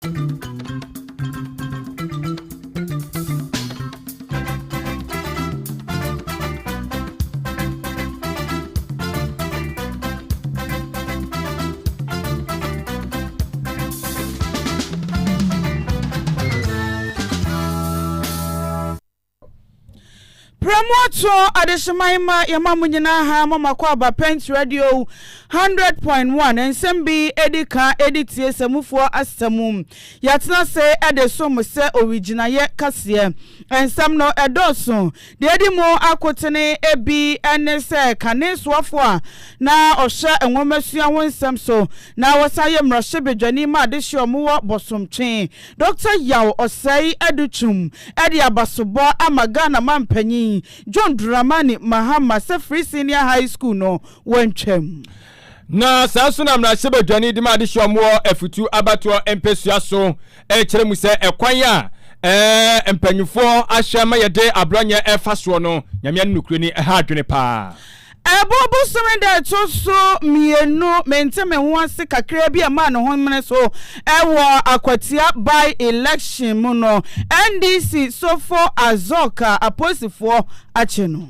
Promoto adeshimaima ya mamunyina ha mama kwa On Pent Radio 100.1 ensembi edika editie semufo asemu yatna se edesom se original ye kase ensam no edoso de edimo akotene ebi enese kanesoafo a na ohye enwomesua wonsam so na wasaye mrahye bedwani ma adehye omo bosomtwe Dr. Yaw Osei Aduchum edi abasobo amaga na mampanyi John Dramani Mahama se Free Senior High School no wentwem na sanso na mrahye bedwani di ma adehye omo afutu abato empesua so kire mu se ekwan ya empanyufo ahye ma yede abranya efaso no nyame nukure ni ha adwene pa Ebobo somende toso mienu menteme ho ase kakra bi ama no homene so ewo akwatia by election mu no NDC sofo azoka aposifo acheno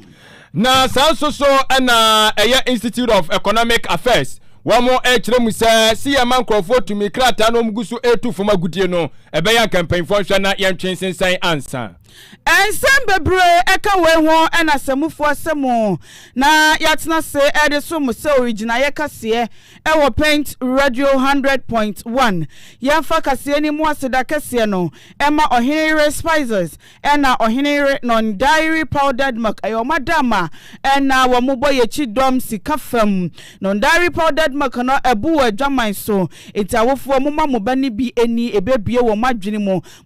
na sanso so na Institute of Economic Affairs wamo kire mu se siema nkrofo tumi krata no mgusu etu foma gudie no ebeya campaign for hwa na yentwen sensan ansa Ensemble eka we ho ena semufo asemo na yatna se edeso mu se original ye kase On Pent Radio 100.1 yamfa kase ni mu aseda kase no ema ohenere spices ena ohenere non dairy powdered milk ayo madama ena wo mobo ye chidom sikafam non dairy powdered milk no ebu adwaman so etawofo mo ma bani bi eni ebebie wo madwene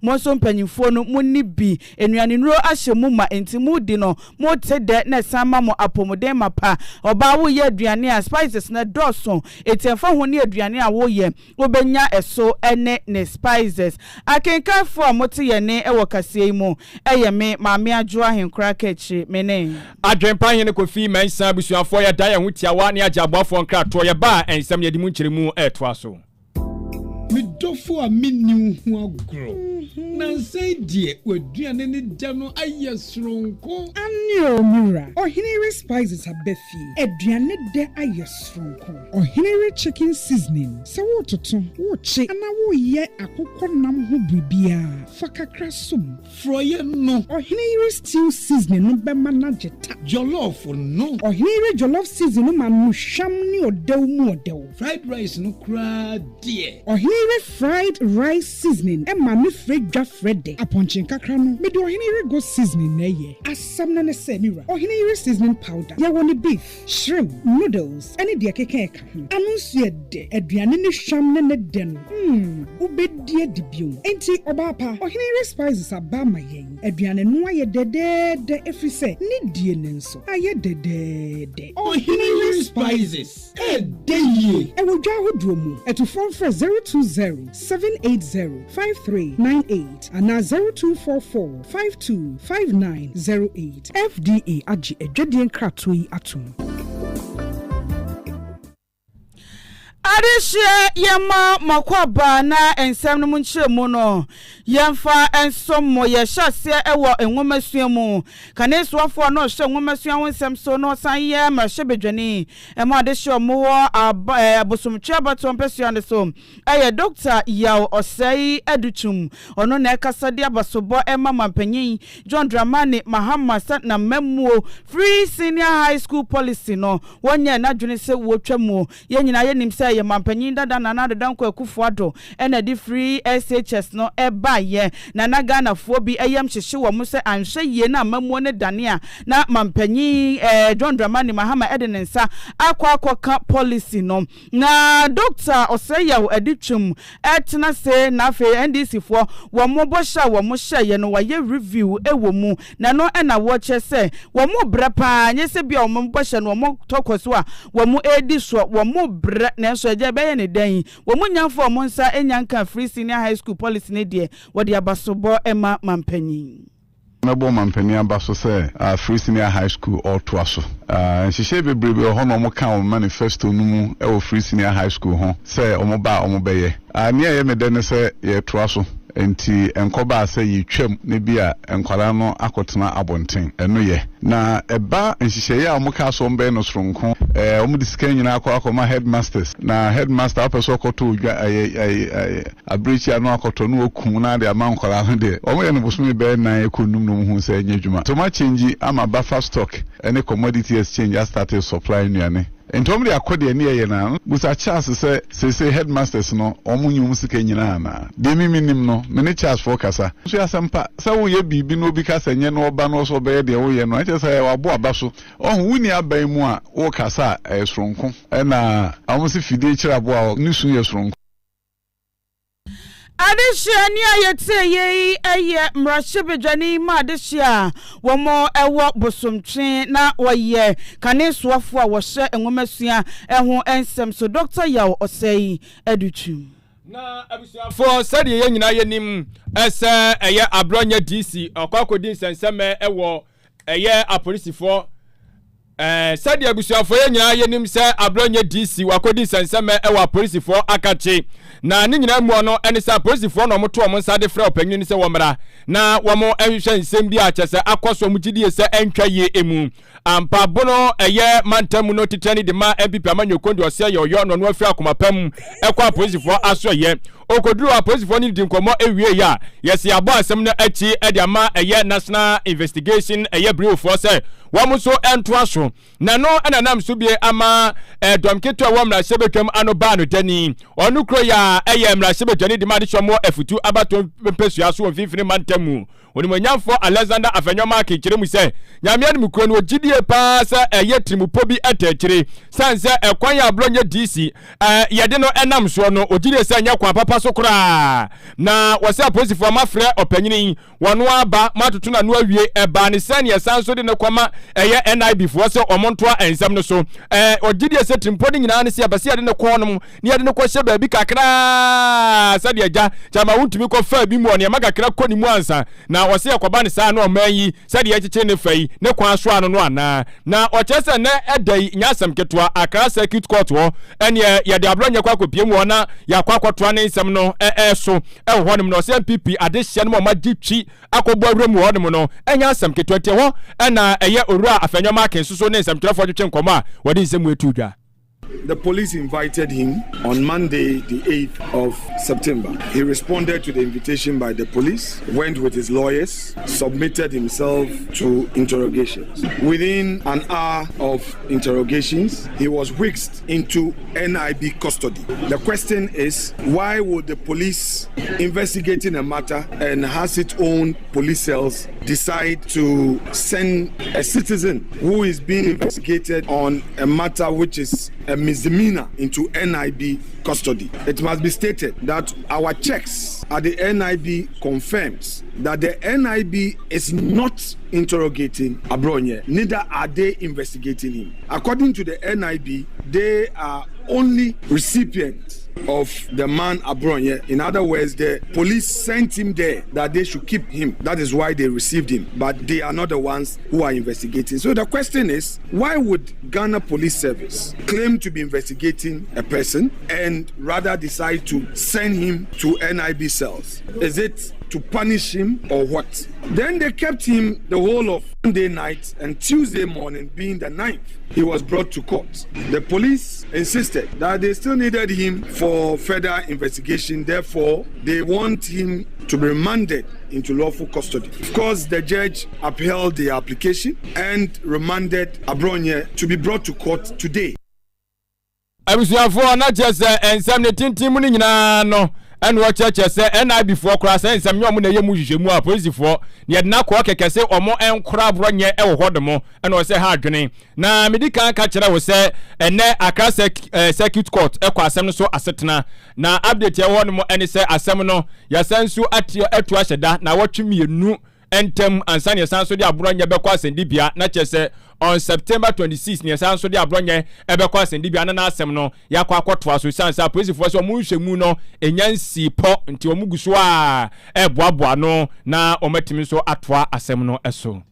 mo so mpanyimfo no munni bi enuane nuro ahyemu ma entimu di no mo tede na sama mo apomoden mapa oba wo ye aduane a spices na doso etemfa ho ne aduane a wo ye obenya eso ene ne spices akenka fo mote ye ne ewo kase mu eye me maame adwo ahenkra kachi mene adwempa hene kofi mensa busuafo ya da ye ho tiawa ne ajaboafo nkra to ye ba ensam ye di mu nkyeremu etoa so Midofo a mini hu agro na say die waduane ne da no ayesronko anyo mura ohenere spices abefi aduane de ayesronko ohenere chicken seasoning se wo toto wo chi ana wo ye akokọ nam ho bibia fakakra som froye no ohenere stew seasoning no be manageta jollof no ohenere jollof seasoning ma no hwam ni odew mu odew fried rice no kra die ohenere fried rice seasoning e ma me fredwa frede aponchin kakra no me de ohenere go seasoning na ye asam na ne se mira ohenere seasoning powder ya woni beef shrimp noodles any de keke ka ho anunsu de aduane ne hwam ne ne de no ubedi adibio enti obapa ohenere spices abama yen aduane no aye de efrise ne die ne nso aye de ohenere spices de ye e wo dwa hodro mu etu phone for 020-780-5398 and 0244-525908 FDA agi edwadien kratoi atum Adeshe yema makwaba na ensem no munchiremu no yemfa ensomo ye hyase ewo enwomasuo mu kanesoafo no hye enwomasuo wonsem so no san ye mrahye bedwani ema adeshe omo abosomtwe abato mpesua ne so eye Dr. Yaw Osei Aduchum ono na ekasade abasobo ema mampanyin John Dramani Mahama na memuo Free Senior High School policy no wonye na dwene se wotwamu ye nyina ye nimse ye mampanyin dada na danko akufuado ena di free SHS no eba ye na Ghana fo bi eyam hyehye wo mo se anhwe ye na mamuo ne dane na mampanyin John Dramani Mahama edenensa akwa policy no na Dr. Osei Aduchum etna se na fe NDC fo wo mo bosha wo mo hye no waye review ewo mu na no ena wo che se wo mo brepa nye se bia wo mo bosha no wo mo tokoso a wo mo edi so wo mo bre na so je be ne dan wo mo nyamfo mo nsa enyanka Free Senior High School policy ne de wo de abasobo ema mampanyin mebo mampani aba so say free senior high school or twaso nhihye bebrebe ho no mo kan manifesto no mu e wo free senior high school ho say omo ba omo beye ne ye me de say ye twaso enti enkoba ase yitwam ne bia enkwara no akotena abonten eno ye na eba nhihye ya amuka so mbe no soronko omu disika nyina akoma headmasters na headmaster apeso koto odwa abreach anu akoto no okun na de amankwara ho de omu ye no bosumi be na ekonum no hu se nyedwuma to ma change ama buffer stock any commodity exchange has started supplying nuane entom de akode ani ye na busa Charles say headmasters no omunyum sika nyina na de minim no me Charles for kasa so yasampa sa wo ye bibi no bi kasa nye no oba no so be de wo ye no ache say wabo abaso ohun wuni aban mu a wo kasa esronko na amusi fide kirabo a nisu ye sronko Adishia ni ayete ye eye mrashibedwani ma adishia womo ewo bosomtwe na woye kane soafo a wo hye enwomesua eho ensem so Dr. Yaw Osei edutu na abusuafo sadi ye nyina yenim ese eye abronya DC okwakodin senseme ewo eye apolisifo sadi abusuafo ye nyina yenim se abronya DC wakodin senseme ewo apolisifo akache na ni nyina mu no ene sa apolisifo no moto omo nsa de frɛ opanyin ni se womra na womo ehwehwe nsɛm bi a kyese akɔso mu gidie se entwa ye emu ampa bono eye mantamu no titani de ma MPP amanyokondi ose yo no afiri akomapam ekwa apolisifo aso ye okoduru apolisifo ni di nkomo ewie ya yesi abo asem no achi e de ama eye national investigation eye bureau for se womo so ento aso na no ananam so bie ama domketo a womra sebetwam ano ba no dani onu kro ya eye mra sebetwani de ma de shomo afutu abato pempesua so mfimfini mantamu onimanyamfo Alexander Afenyoma kekire mu se nyame anu kro no gidie pa sa eye trimupo bi atachire sanse ekwan ya abronye DC yede no enam so no ogidie se anya kwa papa so kra na wose aposifo mafre opanyini wono aba matoto na no awie eba ne sane yesanso de ne kwama eye NIB fo se omonto ensam no so ogidie se trimpo de nyina ne se abase yede ne ko no ne yede ne ko hye ba bi kakra sa de agya chama wuntumi ko fa bi mu one magakra ko ni mu ansa na wose yakoba ne sa no omanyi sa de yecheche ne fai ne kwa so ano no ana na ochese ne edai nyasam ketwa akra circuit court ho ene ye de abronya kwa kopie mu ona yakwa kwatoa ne nsam no so ho nim no se MPP adehye no ma ditwi akobo awrem ho nim no enya asam ketwa tie ho na eye owura Afenyoma akensuso ne nsam twafo twetwe nkoma a wodi nsam etudwa. The police invited him on Monday, the 8th of September. He responded to the invitation by the police, went with his lawyers, submitted himself to interrogations. Within an hour of interrogations, he was whisked into NIB custody. The question is, why would the police investigating a matter and has its own police cells decide to send a citizen who is being investigated on a matter which is a misdemeanor into NIB custody? It must be stated that our checks at the NIB confirms that the NIB is not interrogating Abronye, neither are they investigating him. According to the NIB, they are only recipients of the man Abronye. In other words, the police sent him there that they should keep him. That is why they received him, but they are not the ones who are investigating. So the question is, why would Ghana Police Service claim to be investigating a person and rather decide to send him to NIB cells? Is it to punish him or what? Then they kept him the whole of Monday night, and Tuesday morning, being the 9th, he was brought to court. The police insisted that they still needed him for further investigation. Therefore, they want him to be remanded into lawful custody. Of course, the judge upheld the application and remanded Abronye to be brought to court today. Abusuafo na jese ensam ne tintim ni nyina no eno cheche se NIB fo kora se ensam nyo mo na yemu hwehwemu a polisifo ne na ko kekese omo enkora abronye ewo hodemo eno se ha adwene na medika ka kire wo se ene Accra circuit court ekwa asem no so asetena na update ye wo no ene se asem no ya sansu atio atu ahyeda na wotwe mienu entem ansa ne san so de abronye bɛkɔ asendibia na kyerɛ on September 26 ne san so de abronye ɛbɛkɔ asendibia na asɛm no yakɔ akɔtoa so sansa polisifoɔ so ɔmo nhwɛmu no enyansi pɔ nti ɔmo guso a ɛboaboa no na ɔmatimi so atoa asɛm no ɛso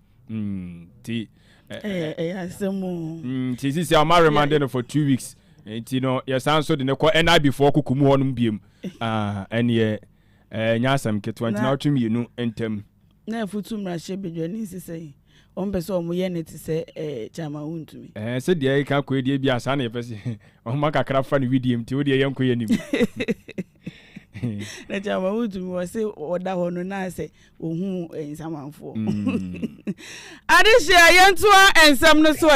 ti asɛm ti sisi ɔma remanded no for 2 weeks nti no yɛsan so de ne kɔ NIB for kukumu hɔ no biem ɛne nya asɛm ketewa nti na ɔtwe mienu ntem na afutu mrahye bedwani sisɛ ompɛ sɛ ɔmo yɛ ne te sɛ chama wontumi sɛ deɛ ka kɔ edie bi asa na yɛpɛ sɛ ɔmo kakra fa ne widiem nti wo deɛ yɛnkɔ yɛ nim na chama wontumi wɔ sɛ ɔda hɔ no na sɛ ohu nsamanfoɔ adehye yɛntoa ensɛm no so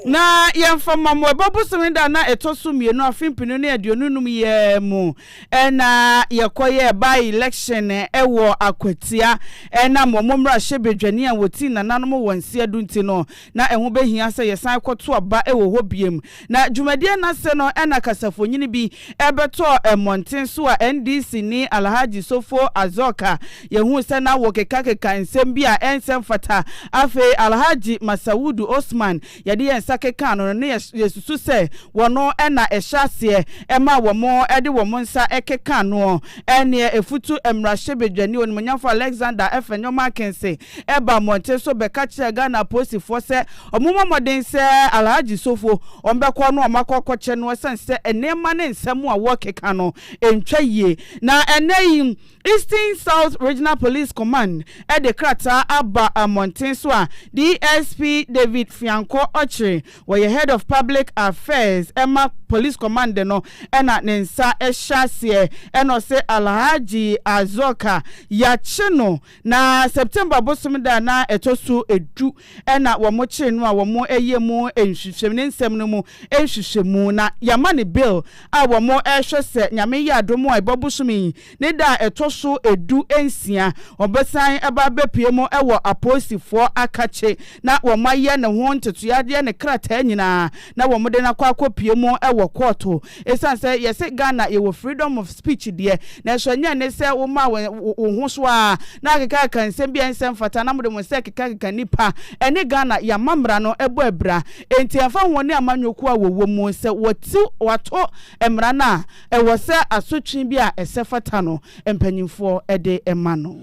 na yɛmfa mamo ɛbɔbosom da na ɛtɔ so mienu afimpinu ne aduonunum yɛ mu ɛna yɛkɔyɛ by election ɛwɔ akwatia ɛna mmɔmmra hye bedwani a wɔti nananom wɔnsia dunti no na ɛho behia sɛ yɛsan kɔto aba ɛwɔ hɔ biem na dwumadie na se no ɛna kasafonyini bi ɛbɛtɔ ɛmɔnten so a NDC ni Alhaji Sofo Azoka yehu sɛ na wɔ keka nsɛm bi a ɛnsɛm fata afei Alhaji Masaudu Osman yɛde yɛnsa keka no ne yesusu sɛ wɔno ɛna ɛhyɛaseɛ ɛma wɔmo ɛde wɔmo nsa ɛkeka no ɛne efutu emrahye bedwani onimonyafo Alexander Efenyoma Kense ɛba mɔnte so bɛka kyerɛ Ghana posifoɔ sɛ ɔmoma mɔden sɛ Alhaji Sofo ɔmbɛkɔ no ɔmakɔkɔkyɛ no sɛ enema ne nsɛm a wɔkeka no entwa yie na ɛnɛyi Eastern South Regional Police Command ɛde krata aba mɔnten so a DSP David Fianko Ochre wɔyɛ head of public affairs Emma Police Command no ɛna ne nsa ɛhyɛaseɛ ɛna ɔsɛ Alhaji Azoka yakye no na September bosom da na ɛtɔ so edu ɛna wɔn kye no a wɔn ɛyɛ mu nhwehwɛm ne nsɛm no mu nhwehwɛmu na yama ne bill a wɔn ɛhwɛ sɛ nyame yɛ adom a ɛbɔbosom yi ne da ɛtɔ so edu ensia ɔbɛsan ɛba bɛpie mu ɛwɔ aposifoɔ akakye na wɔn ayɛ ne ho ntotoadeɛ ne krataa nyinaa na wɔn de na akɔpie mu ɛwɔ kɔɔto esan sɛ yɛsɛ Ghana yɛwɔ freedom of speech deɛ na ɛhwɛ nyɛ ne sɛ wo ma wo ho so a na akeka kan nsɛm bi nsɛm fata na mo de mo sɛ keka nipa ɛne Ghana ya mamra no ɛbɔ ɛbra enti afa wɔn ne amanyoku a wɔwɔ mu sɛ wɔti wato ɛmra na ɛwɔ sɛ asotwe bi a ɛsɛ fata no mpanyinfoɔ ɛde ɛma no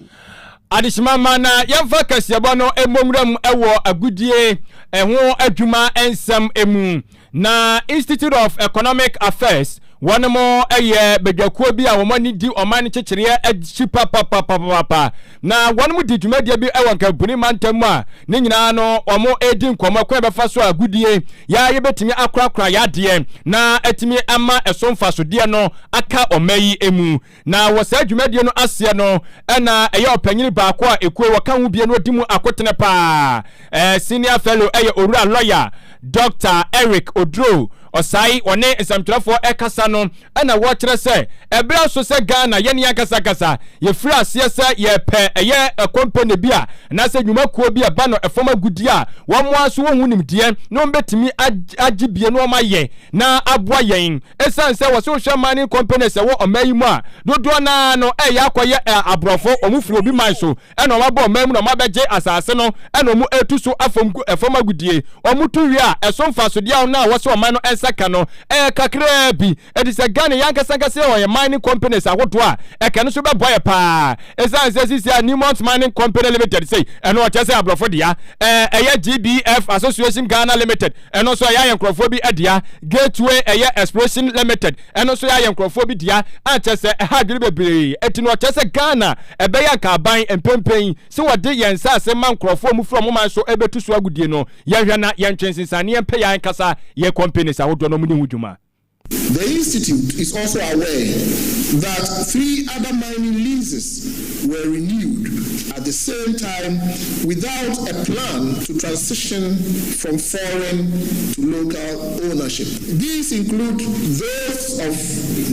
adishimama na yɛmfa kasiɛbɔ no emomram ɛwɔ agudie ɛho adwuma ensɛm emu na Institute of Economic Affairs one mo bedwakuo bi a wo mani di oman kyekyereɛ agyi papa na one mo di dwumadie bi ɛwɔ nkampuni mantam a ne nyinaa no omo edi nkɔmɔ kɔ bɛfa so agudie ya yebetimi akorakora yadeɛ na atimi ama ɛsomfa so deɛ no aka omayi emu na wɔ saa dwumadie no aseɛ no ɛna ɛyɛ ɔpanyini baako a ekuo wɔka ho bie no odi mu akotene pa senior fellow ɛyɛ owura lawyer Dr. Eric Odro Osai one nsamtwerɛfoɔ ɛkasa no ɛna wɔkyerɛ sɛ ɛbra so sɛ Ghana yɛne yakasa yɛfiri aseɛ sɛ yɛpɛ ɛyɛ company bi a na sɛ dwumakuo bi a ba no ɛfɔm agudi a wɔmoa so wɔn nimdeɛ na wɔbɛtumi agye bie no ɔmayɛ na aboa yɛn ɛsan sɛ wɔso hwɛ mining companies ɛwɔ ɔmayi mu a dodoɔ na no ɛyɛ akɔyɛ aborɔfo ɔmufiri obi man so ɛna ɔmabɔ ɔmayi mu na ɔmabɛgye asase no ɛna ɔmu etu so ɛfɔm agudie ɔmu tu wie a ɛso mfa so deɛ na wɔso ɔman no saka no kakra bi edi sɛ Ghana yankasakase wɔ mining companies ahoto a ɛka no so bɛbɔ yɛ paa ɛsan sɛ sisi a Newmont Mining Company Limited say ɛno ɔkyɛ sɛ abrɔfo dia ɛyɛ GBF Association Ghana Limited ɛno so ɛyɛ nkrɔfo bi adia Gateway ɛyɛ Exploration Limited ɛno so ɛyɛ nkrɔfo bi dia akyɛ sɛ ɛha adwiri bebree eti no ɔkyɛ sɛ Ghana ɛbɛyɛ kaban mpempen sɛ wɔde yɛn nsa asɛ man nkrɔfo mu fura mo man so ɛbɛtu so agudie no yɛhwɛ na yɛntwensensane yɛmpɛ yɛn kasa yɛ companies The institute is also aware that 3 other mining leases were renewed at the same time without a plan to transition from foreign to local ownership. These include those of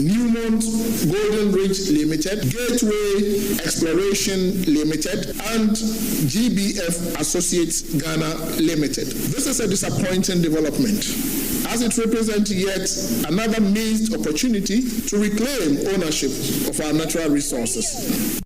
Newmont Golden Ridge Limited, Gateway Exploration Limited, and GBF Associates Ghana Limited. This is a disappointing development, as it represents yet another missed opportunity to reclaim ownership of our natural resources.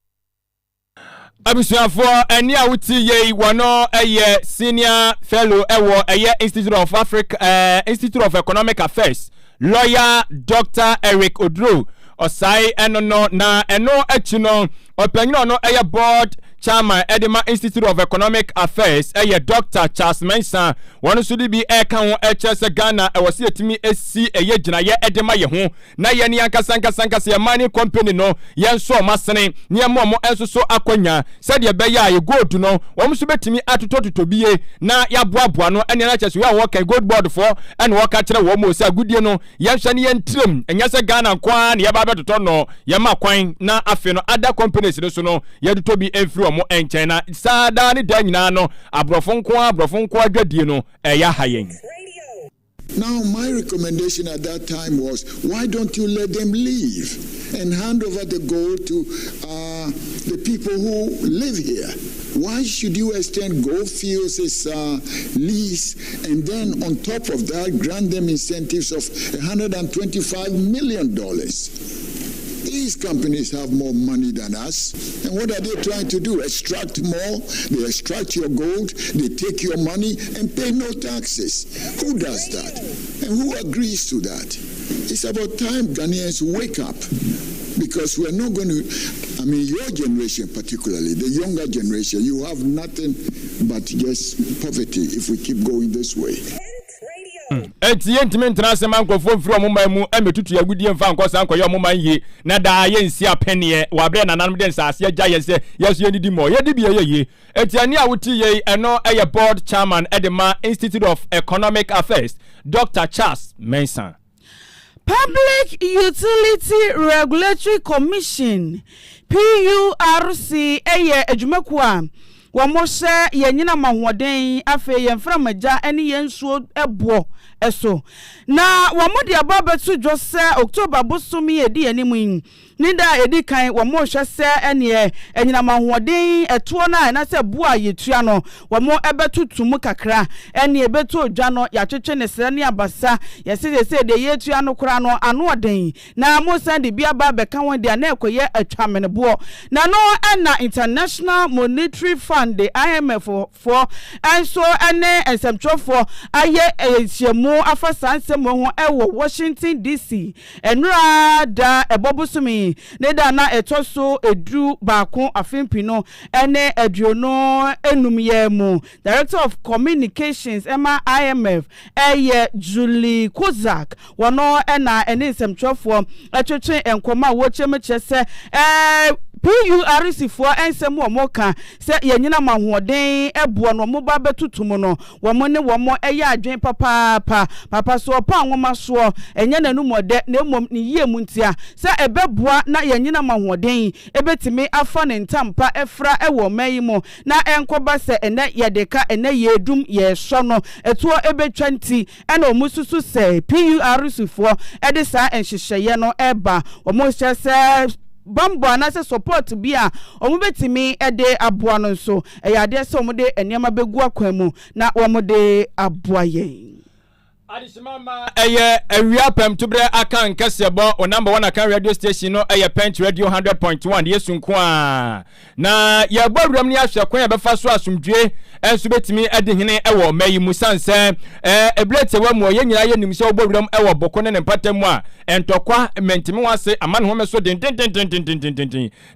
abusuafo eni a wuti ye wano eye senior fellow ewo eye Institute of Africa Institute of Economic Affairs lawyer Dr. Eric Odro osai enono na eno achino opanyin no eye board chairman Edema Institute of Economic Affairs Dr. Charles Mensa one should be kan HS Ghana was etimi esi gina ye Edema ye ho na ye ni ankasanka money company no yen so masene ne mo enso so akonya said ye beya ye gold no wo so betimi atototo biye na ya boaboa no ene na chese we work gold board for and work kire wo mo se agudie no yen hwe ne yen trim enya se Ghana kwa na ye ba betoto no ye ma kwan na afi no other companies so no ye do to be enfri mo enchena sada ni da nyina no abrofo nko adwadie no eya hayen. Now, my recommendation at that time was, why don't you let them leave and hand over the gold to the people who live here? Why should you extend Gold Fields' lease and then on top of that grant them incentives of $125 million? These companies have more money than us. And what are they trying to do? Extract more? They extract your gold, they take your money and pay no taxes. Who does that? And who agrees to that? It's about time Ghanaians wake up. Because we're not going to, your generation particularly, the younger generation, you have nothing but just poverty if we keep going this way. Enti mentra man ko fo mfiri omoma mu emetutu agudie mfa nkosa nkoye omoma yi na da ye nsi apene wa bre na nanam den saase agya ye se yeso ye didi mo ye di bie ye enti ani a wuti ye eno eye board chairman Edema Institute of Economic Affairs Dr. Charles Mensa. Public Utility Regulatory Commission PURC eye adwumakuwa wamose yenyina mahwoden afe yemframaja ene yensuo ebo eso na wamode ababetu dwose October bosomi edi animu ninda edi kan wamo hwese ene enyina mahwoden eto na na se bua yetua no wamo ebetutumu kakra ene ebetu odwa no yatwetwe ne sere ne abasa yesese de yetua no kura no ano oden na mo sande bia ba beka won de na ekoye atwamene bo na no na International Monetary Fund the IMF for and so ene ensemtro for aye ehyiemu afasansem ho ewo Washington DC enra da ebobusumi ne da na etoso edu baako afempino ene aduono enumye mu Director of Communications Emma IMF Julie Kozak wono ena ene ensemtro for atwetwe enkoma wo chemechese PURC for ensem wo moka se yenyina mahoden ebo no mo ba betutum no wo mo ne wo mo eya adwen papa so pa nwoma so enye nanu mode na emom ne yie mu ntia se ebeboa na yenyina mahoden ebetimi afa ne ntampa efra ewo mayimo na enkoba se ene yedeka ene yedum ye so no etuo ebetwa nti ena omususu se PURC for edisa enhyehyeye no eba wo mo hyese bambo anase support bia omubetimi ede aboa no so eyade se omode eniema begu akwamu na omode aboa yen Adishimama ewia pem tubre akan kasebo o number 1 akan radio station no Pent Radio 100.1 yesu nko a na ye gbawuram ni ahwe kwan befa so asumdwe enso betimi ade hene ewo mayi musanse eblete wa mu ye nyira ye nimse ogbawuram ewo boko ne mpatam a entokwa mentimi wase amane ho meso den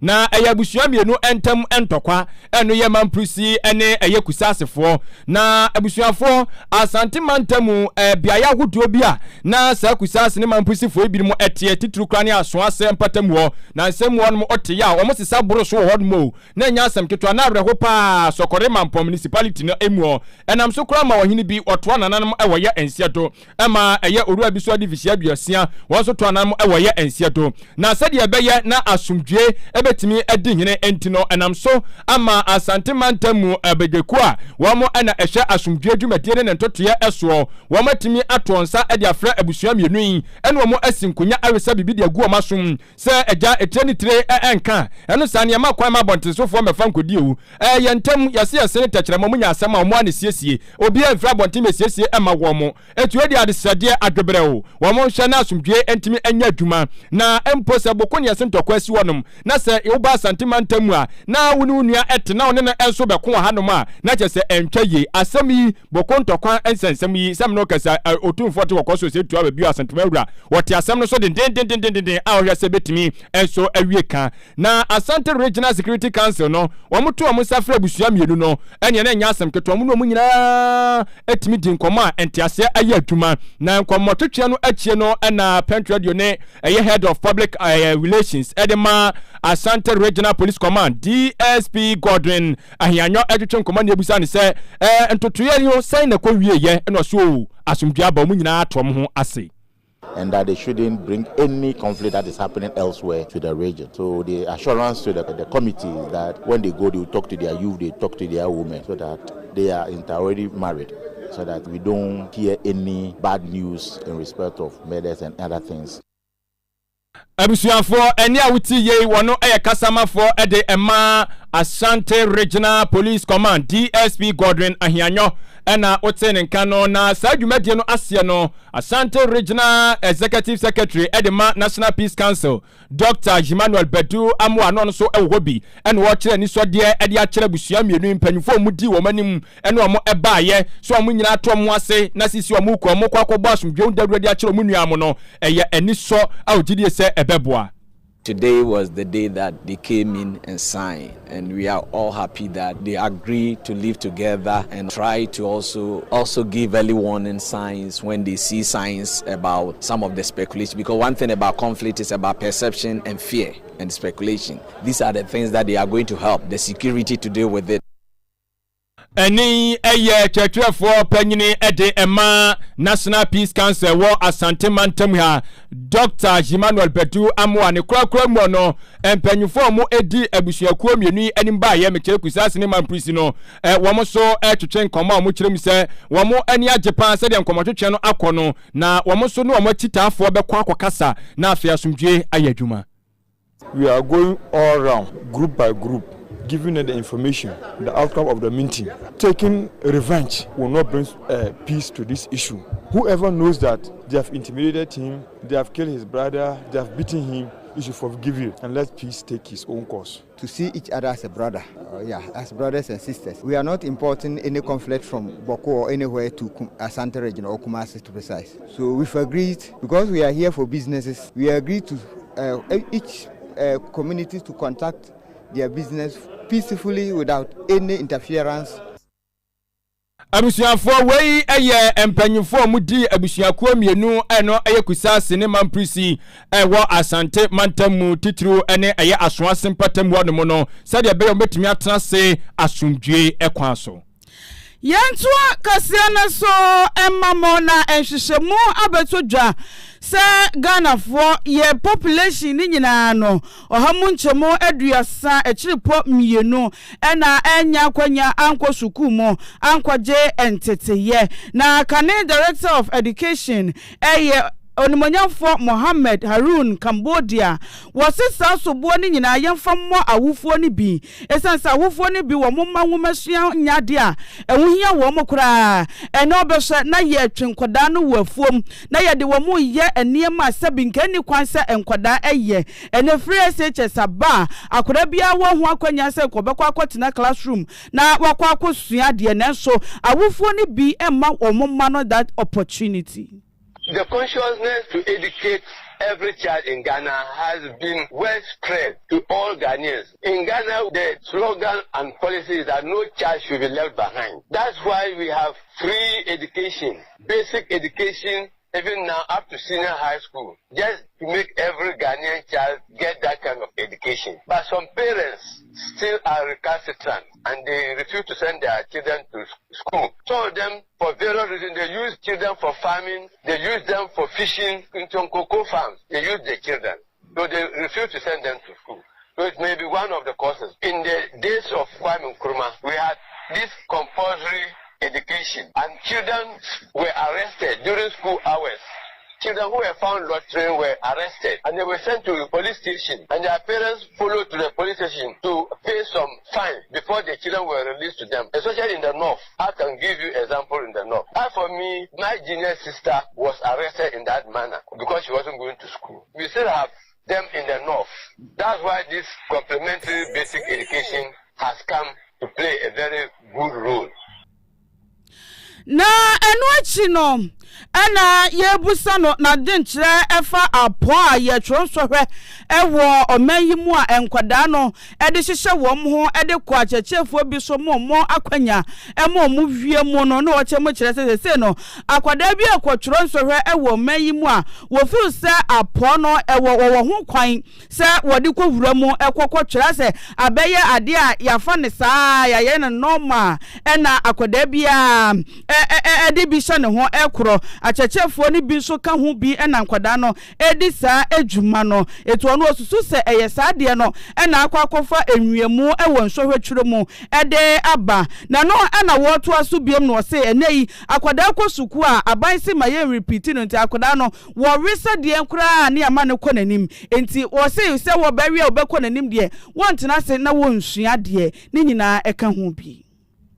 na abusua mienu entam entokwa eno ye mamprusi ene kusasefo na abusuafo asante mantamu biaya huduo bia na sa kusase ne mampusifo ebirim etie tituru kra ne aso asem patam ho na nsem wo no ote ya o mo sesa boro so ho mo na nya asem ketwa na abre ho pa sokore mampom municipality no emu enam so kra ma wohini bi oto nananam ewoye ensiato ema eye orua bi so adivisia aduasia wo so to nanam ewoye ensiato na sade ebeye na asumdwe ebetimi edihene entino enam so ama asante mantamu abegeku a wo mo ana ehwe asumdwe dwumadie ne ntotoye eso wo matimi betimi atonsa e de afra abusua mienu yi ene omo asinkonya awesa bibi de agu omasum se eja etreni tre enka eno sa ne ma kwan ma bontesofo mefa nkodi ewu yentem yase yase ne tekyerema munya asema omo ane siesie obi afra bonte mesiesie ema wo mo etu edi adesade adwebere wo mo hwe na asomdwe entimi anya adwuma na empose bokoni yase ntokwa asi wonom na se uba santimantamu a na wonu nua etena one na enso beko hanom a na chese entwaye asemi bokon ntokwa ensensem yi sem no kasa otumfo te wokoso se tu abia asantemawura wote asem no so den a ohwe se betimi enso awie ka na Asante Regional Security Council no womoto omsafra busua mienu no ene na nya asem keto omo no munyina etimi din koma entiase aye adwuma na nkomototwe no achie no na Pent Radio ne head of public relations edema Asante Regional Police Command DSP Godwin ahianyo edwetwe command ebusa ne se entotoye ni o sai na kwawie ye no so asomdua ba mu nyina atom ho ase. And that they shouldn't bring any conflict that is happening elsewhere to the region. So the assurance to the committee is that when they go, they will talk to their youth, they talk to their women, so that they are already married, so that we don't hear any bad news in respect of murders and other things. Abusuafo eni awuti ye wono kasamafo ede ema Asante Regional Police Command DSP Godwin ahianyo ena otene nkano na sadwumadie no ase no Asante Regional Executive Secretary edema National Peace Council Dr. Emmanuel Bedu amwa no so ewobi ena wo kire ni so de ede a kire busua mienu mpanyufo mudi wo manim ena omo ebaaye so omo nyina to omo ase na sisi omo ko omo kwakọ boss dwon dawura de a kire omo nuam no eye eni so awgidie se ebeboa. Today was the day that they came in and signed, and we are all happy that they agreed to live together and try to also give early warning signs when they see signs about some of the speculation. Because one thing about conflict is about perception and fear and speculation. These are the things that they are going to help the security to deal with it. Eni chetwefo panyini ede ema National Peace Council wo Asante Mantam ha Dr. Emmanuel Bedu amwa ne krakra mu no empanyufo mu edi abusuakuo mienu enimba ye mekere kusase ne mamprisi no wo mo so twetwe nkoma mo kire mu se wo mo ani ajepan se de nkoma twetwe no akono na wo mo so no mo titaafo bekọ akokasa na afia asomdwe ayadwuma. We are going all around group by group, giving them the information, the outcome of the meeting. Taking revenge will not bring peace to this issue. Whoever knows that they have intimidated him, they have killed his brother, they have beaten him, he should forgive you and let peace take his own course. To see each other as a brother, as brothers and sisters. We are not importing any conflict from Boko or anywhere to Asante region or Kumasi to precise. So we've agreed, because we are here for businesses, we agreed to each community to contact their business peacefully without any interference. Abusuafo wei eye empanyufo mudi abusuakuo mienu eno eye kusase ne mamprisi wo Asante Mantamu titru ene eye asoase mpatam wono mo no sade be betumi atena se asomdwe ekwan so. Yantua kasiana so emamo na enhwehwemu abetodwa se Ghana for ye population ni nyina no ohamu nchemo aduasa ekiripo mienu ena enya kwanya anko sukumo ankwaje enteteye na kane Director of Education Onimonyamfo Mohammed Harun Cambodia wasisa sobo ni nyina yemfa mo awufuo ni bi esansa awufuo ni bi wo momma nwomasuya nyade a ehunhia wo mokura ene obehwe na ye twenkoda no wafuom na ye de wo mo ye eniema sabinka ni kwansa enkoda eye ene free SHS aba akora bia wo ho akwanya se kobekwa akotena classroom na wakwa akosua de ne so awufuo ni bi emma wo momma no that opportunity. The consciousness to educate every child in Ghana has been well spread to all Ghanaians. In Ghana, the slogan and policy is that no child should be left behind. That's why we have free education, basic education, even now up to senior high school, just to make every Ghanaian child get that kind of education. But some parents still are recalcitrant and they refuse to send their children to school. Some of them, for various reasons, they use children for farming, they use them for fishing into cocoa farms. They use the children. So they refuse to send them to school. So it may be one of the causes. In the days of Kwame Nkrumah, we had this compulsory education, and children were arrested during school hours. Children who were found loitering were arrested and they were sent to the police station, and their parents followed to the police station to pay some fine before the children were released to them, especially in the north. I can give you example in the north. As for me, my junior sister was arrested in that manner because she wasn't going to school. We still have them in the north. That's why this complementary basic education has come to play a very good role. Na enu no ana yebusa no na denkyere efa apo a ye twonsohwe ewo omayimu a enkwada no ede hyehye wom ho ede kwa achechefo bi so mo akwanya emo mu wie mu no na oche mo kire se no akwada bi akwotwonsohwe ewo omayimu a wo feel se apo no ewo wo ho kwan se wode kwowura mu ekwokwotwere se abeye ade a yafa ne saa ya ye no normal ena akwada bi a edi bi sha ne ho ekro achechefo ni bi so ka ho bi ena nkwada no edi saa edwuma no etu ono osusu se eye saa de no ena akwakofa enwiemu ewo nsohwetwere mu ede aba na no ena wo to aso biem no se enei akwada kosuku a aban se ma ye repeat no nti akwada no wo resa de nkura ne ama ne konanim enti wo se wo bawie obekọ nanim de wontina se na wo nsua de ni nyina eka ho bi.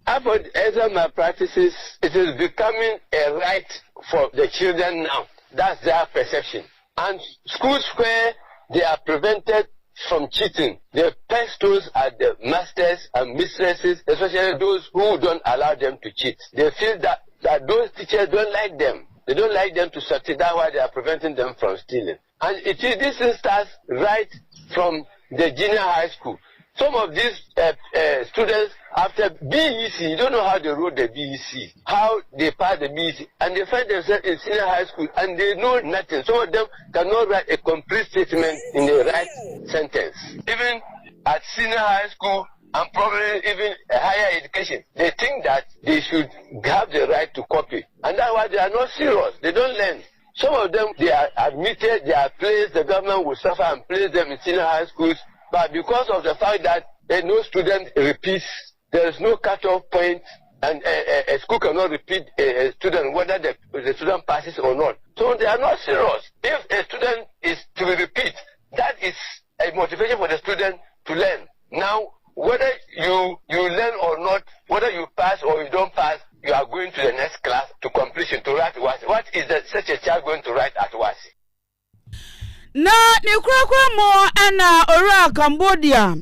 About exam malpractices, it is becoming a right for the children now. That's their perception. And schools where they are prevented from cheating, the pestos are the masters and mistresses, especially those who don't allow them to cheat. They feel that those teachers don't like them. They don't like them to succeed. That's why they are preventing them from stealing. And this starts right from the junior high school. Some of these students, after BEC, you don't know how they wrote the BEC, how they passed the BEC, and they find themselves in senior high school, and they know nothing. Some of them cannot write a complete statement in the right sentence. Even at senior high school, and probably even a higher education, they think that they should have the right to copy. And that's why they are not serious. They don't learn. Some of them, they are admitted, they are placed, the government will suffer and place them in senior high schools. But because of the fact that no student repeats, there is no cut-off point, and a school cannot repeat a student whether the student passes or not. So they are not serious. If a student is to repeat, that is a motivation for the student to learn. Now, whether you learn or not, whether you pass or you don't pass, you are going to the next class to completion, to write WASI. What is such a child going to write at WASI? Na ni kwakwa mo ana ora Cambodia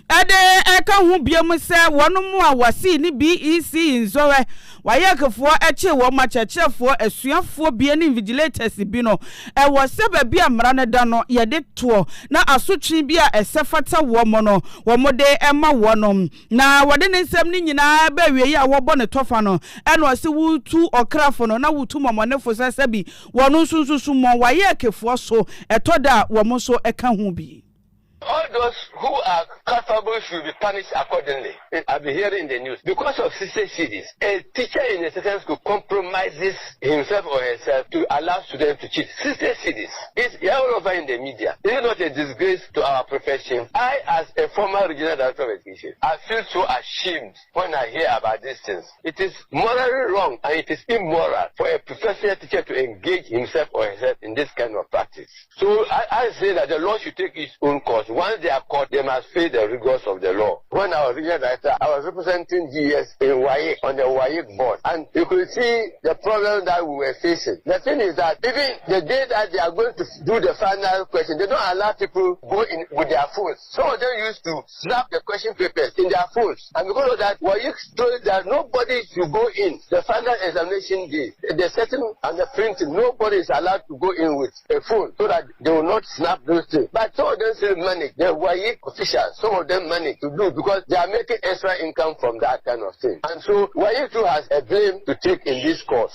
ade eka hu biam se wonom a wasi ni BEC nzowe wayekefo eche wo machechefo asuafo bia ni vigilators bi no e wo se ba bia mra ne da no ye de to na asotwe bia esefata wo mo no wo mo de ema wonom na wode ne nsem ni nyina ba wie ya wo bo ne tofa no e no se wutu okrafo no na wutu momonefo sese bi wono sunsusu mo wayekefo so etoda wo mo so eka hu bi. All those who are culpable should be punished accordingly. I've been hearing in the news. Because of sister cities, a teacher in a certain school compromises himself or herself to allow students to cheat. Sister cities is all over in the media. Is it not a disgrace to our profession? I, as a former regional director of education, I feel so ashamed when I hear about these things. It is morally wrong and it is immoral for a professional teacher to engage himself or herself in this kind of practice. So I say that the law should take its own course. Once they are caught, they must face the rigors of the law. When I was regional director, I was representing GS in WAEC on the WAEC board. And you could see the problem that we were facing. The thing is that even the day that they are going to do the final question, they don't allow people go in with their phones. Some of them used to snap the question papers in their phones. And because of that, WAEC told that nobody should go in the final examination day. The setting and the printing, nobody is allowed to go in with a phone so that they will not snap those things. But some of them still manage. The WAEC officials, some of them manage to do because they are making extra income from that kind of thing. And so WAEC too has a blame to take in this course.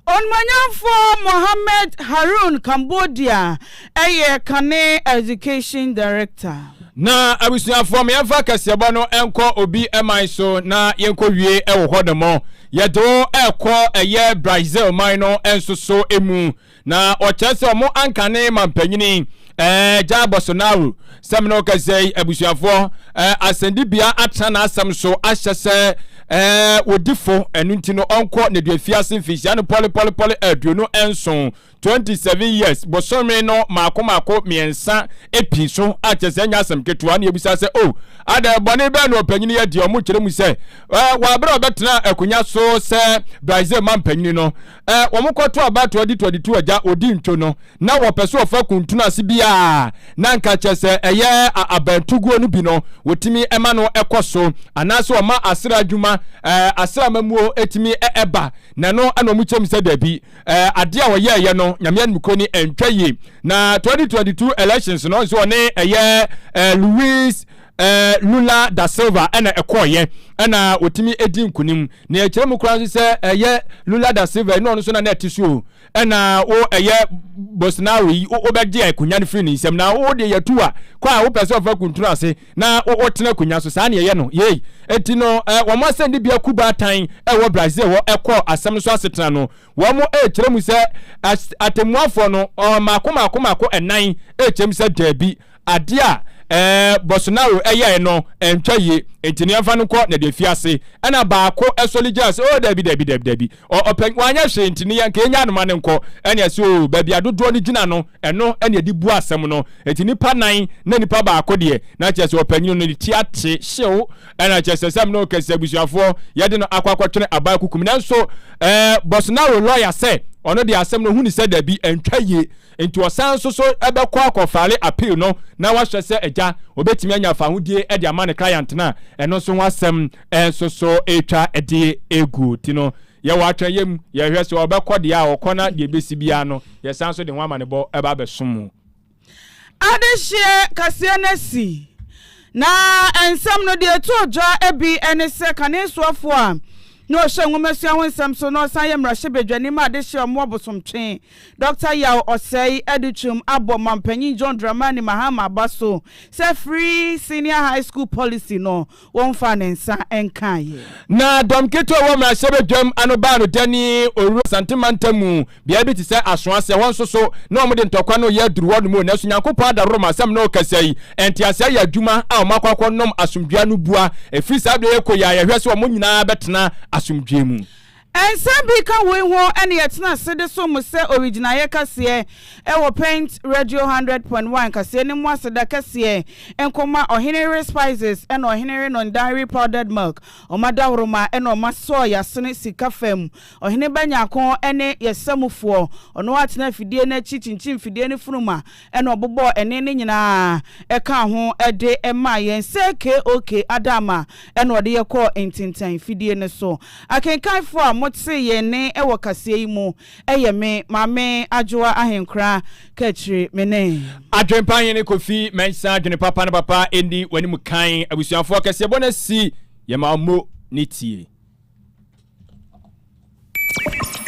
On Manyamfo Mohammed Harun Cambodia, Kane Education Director. Na abusuafo me yɛfa kaseba no enko obi emai so na yenko wie e wo hodomo yedo ekɔ eye Brazil man no enso so emu na ɔkyerɛ sɛ ɔmo ankane mampanyini ja Bolsonaro semno kasei abusuafo asendibia atra na asem so ahyɛ sɛ wodifo enu ntino onko ne de afiase mfisia no poli aduonu enson 27 years bosome no maako miensa episo achese nya asem ketua na ebisa se ada bone be no opanyini ye de omo kire mu se wa bra obetena akunya so se Brazil man panyini no wo mkoto aba 2022 aja odi ntwo no na wo pese ofa kuntuna ase bia na nka chese eye abantuguo no bi no wotimi ema no ekoso anase o ma asira adwuma asira mamuo etimi eba na no ana omu chem se dabi ade a wo ye no nyame anmukoni entwaye na 2022 elections no so ne eye Luis Lula da Silva ena ekoye ena otimi edin kunim na ekire mu kran se eye Lula da Silva no so na etisu ena wo eye Bolsonaro yi obegye akunya ne free ni nsem na wo de yatua kwa wo pese ofa kuntura ase na wo tena akunya so sa na ye no ye eti no wo mo send bia kuba tan wo Brazil wo ekọ asem so asetena no wo mo ekire mu se atemuafo no mako enan ekire mu se dabi ade a Bolsonaro eye no entwaye entini afa no ko na de fiase ana baako esoligas dabi open wanya hwe entini yanka enya no mane nko ene ase baby adodo ni gina no eno ene di bu asem no entini pa nan na nipa baako de na chese opanyin no ti ate hyew ana chese sam no kase abusuafo yede no akwakotwene abakukum nanso Bolsonaro lawyer say ono de asem no huni se dabi entwaye enti osan so ebekọ akofale appeal no na wa hwese eja obetimi anya fa hodie e de amane client na eno so wasem so etwa ede egu tino ye wa atwayem ye hwese obekọ de a okona de besi bia no ye san so de ho amane bo eba besom adehye kase nasi na ensam no de etodwa ebi enese kanesuafo a no hwenwomesua wonsam so no san yemrahye bedwani ma de hye omo bosomtwe Dr. Yaw Osei Educhum abo mampanyin John Dramani Mahama Baso se free senior high school policy no won fa nensa enkan ye na domketo wo mrahye bedwam anoba no dani oru santimantamu bia bi ti se asoase won so na omo de ntokwa no ye duru wodu mo na so nyankopɔ adaro masam na okasai entiase ya adwuma a omakwakɔ nom asomdua no bua efiri sa de ekoya ye hwese omo nyina betena asumdwemu ensabi ka we ho ene yetena sede so mu se original ye kase wo Pent Radio 100.1 kase ne mu aseda kase enkoma ohenere spices ene ohenere non dairy powdered milk omadawroma ene omaso ya sene sika fam ohene banyako ene yesamufo ono atena fidie na chichinchin fidie ne funuma ene obobo ene ne nyina eka ho ede ema yen se KOK adama ene ode ye ko entintan fidie ne so akenkan fo motse yene ewo kase yi mu eyeme mame ajoa ahenkra kachiri mene adwempan yene Kofi mensa adwene papa na papa endi wani mu kan abusuafo kase bonasi yema mo nitie